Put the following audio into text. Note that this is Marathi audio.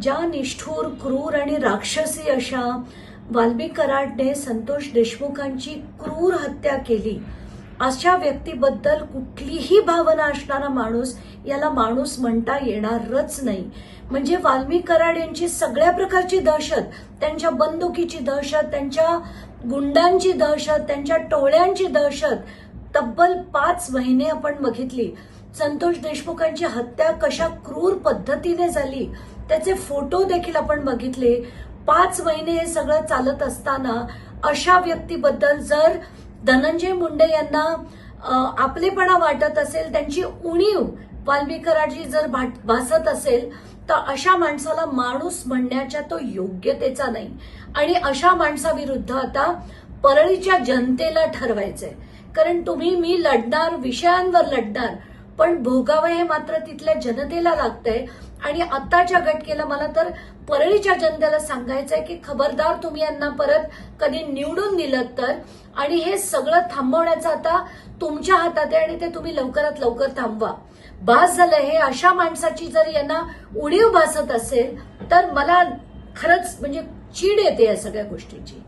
ज्या निष्ठुर, क्रूर आणि राक्षसी अशा वाल्मिक कराडने संतोष देशमुखांची क्रूर हत्या केली, अशा व्यक्तीबद्दल कुठलीही भावना असणारा माणूस याला माणूस म्हणता येणारच नाही. म्हणजे वाल्मिक कराड यांची सगळ्या प्रकारची दहशत, त्यांच्या बंदुकीची दहशत, त्यांच्या गुंडांची दहशत, त्यांच्या टोळ्यांची दहशत तब्बल 5 महिने आपण बघितली. संतोष देशमुखांची हत्या कशा क्रूर पद्धतीने झाली त्याचे फोटो देखील आपण बघितले. 5 महिने हे सगळं चालत असताना अशा व्यक्तीबद्दल जर धनंजय मुंडे यांना आपलेपणा वाटत असेल, त्यांची उणीव वाल्मिक कराडजी जर भासत असेल, तर अशा माणसाला माणूस म्हणण्याच्या तो योग्यतेचा नाही. आणि अशा माणसाविरुद्ध आता परळीच्या जनतेला ठरवायचंय. कारण तुम्ही मी लढणार, विषयांवर लढणार, पण भोगावं हे मात्र तिथल्या जनतेला लागतंय. आणि आत्ताच्या घटकेला मला तर परळीच्या जनतेला सांगायचंय की खबरदार तुम्ही यांना परत कधी निवडून दिलं तर, आणि हे सगळं थांबवण्याचं आता तुमच्या हातात आहे आणि ते तुम्ही लवकरात लवकर थांबवा. बास झालं हे. अशा माणसाची जर यांना उणीव भासत असेल तर मला खरंच म्हणजे चीड येते या सगळ्या गोष्टीची.